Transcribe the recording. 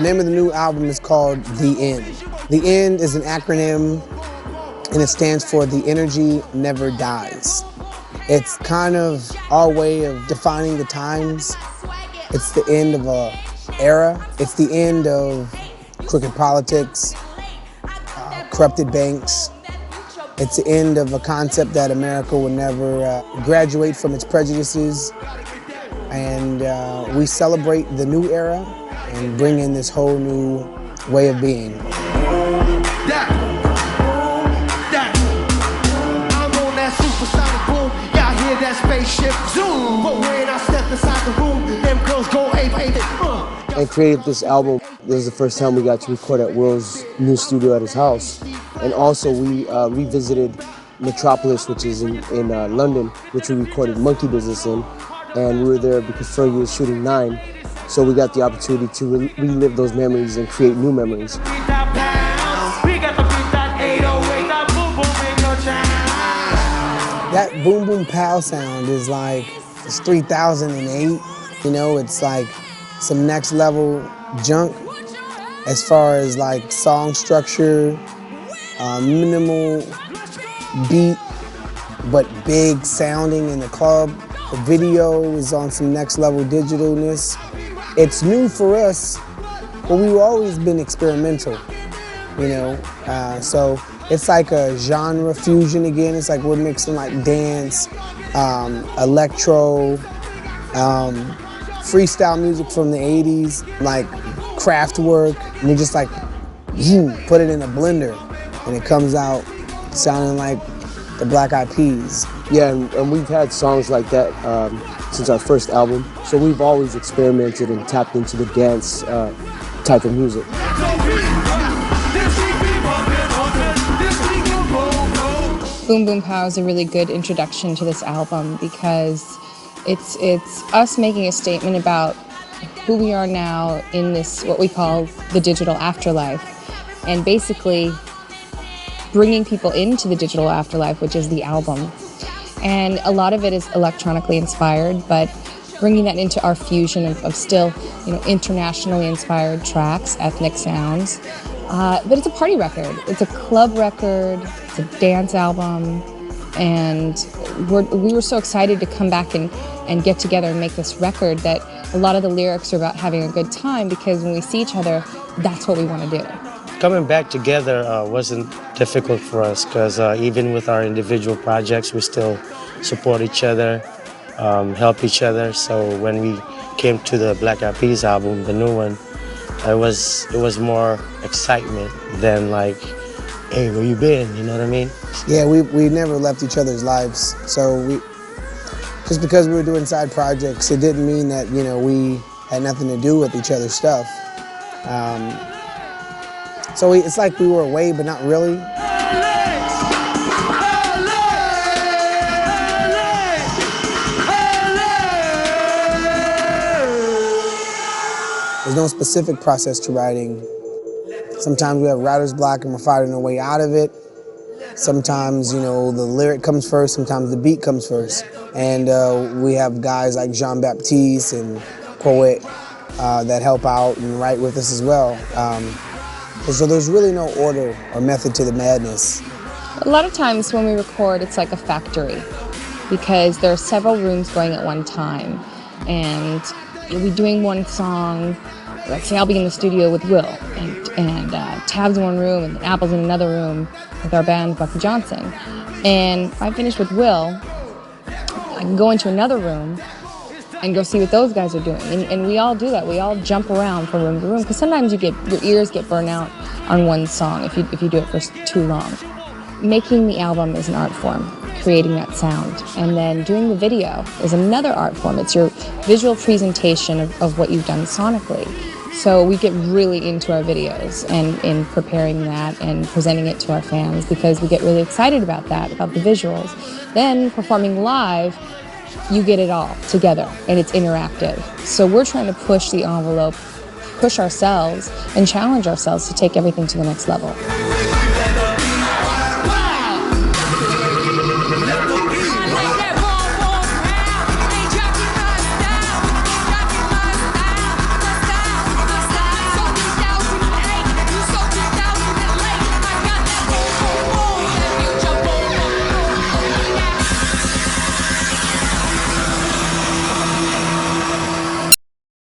The name of the new album is called The End. The End is an acronym, and it stands for The Energy Never Dies. It's kind of our way of defining the times. It's the end of an era. It's the end of crooked politics, corrupted banks. It's the end of a concept that America will never graduate from its prejudices. And we celebrate the new era and bring in this whole new way of being. I'm on that supersonic boom, y'all hear that spaceship zoom. But when I step inside the room, them girls go ape. And created this album. This is the first time we got to record at Will's new studio at his house. And also we revisited Metropolis, which is in London, which we recorded Monkey Business in. And we were there because Fergie was shooting 9. So we got the opportunity to relive those memories and create new memories. That boom boom pow sound is like, it's 3008. You know, it's like some next level junk as far as like song structure, minimal beat, but big sounding in the club. The video is on some next level digitalness. It's new for us, but we've always been experimental, you know? So it's like a genre fusion again. It's like we're mixing like dance, electro, freestyle music from the 80s, like Kraftwerk, and we just like put it in a blender and it comes out sounding like the Black Eyed Peas. Yeah, and we've had songs like that since our first album, so we've always experimented and tapped into the dance type of music. Boom Boom Pow is a really good introduction to this album because it's us making a statement about who we are now in this, what we call the digital afterlife, and basically bringing people into the digital afterlife, which is the album. And a lot of it is electronically inspired, but bringing that into our fusion of still, you know, internationally inspired tracks, ethnic sounds. But it's a party record. It's a club record. It's a dance album. And we were so excited to come back and get together and make this record that a lot of the lyrics are about having a good time, because when we see each other, that's what we want to do. Coming back together wasn't difficult for us because even with our individual projects, we still support each other, help each other. So when we came to the Black Eyed Peas album, the new one, it was more excitement than like, hey, where you been? You know what I mean? Yeah, we never left each other's lives. So just because we were doing side projects, it didn't mean that, you know, we had nothing to do with each other's stuff. So it's like we were away, but not really. There's no specific process to writing. Sometimes we have writer's block and we're fighting our way out of it. Sometimes, you know, the lyric comes first, sometimes the beat comes first. And we have guys like Jean-Baptiste and Poet that help out and write with us as well. So there's really no order or method to the madness. A lot of times when we record, it's like a factory, because there are several rooms going at one time. And you'll be doing one song. Let's say I'll be in the studio with Will, and Tab's in one room, and Apple's in another room with our band, Bucky Johnson. And if I finish with Will, I can go into another room and go see what those guys are doing. And we all do that. We all jump around from room to room, because sometimes your ears get burned out on one song if you do it for too long. Making the album is an art form, creating that sound. And then doing the video is another art form. It's your visual presentation of what you've done sonically. So we get really into our videos and in preparing that and presenting it to our fans, because we get really excited about that, about the visuals. Then performing live, you get it all together and it's interactive. So we're trying to push the envelope, push ourselves and challenge ourselves to take everything to the next level.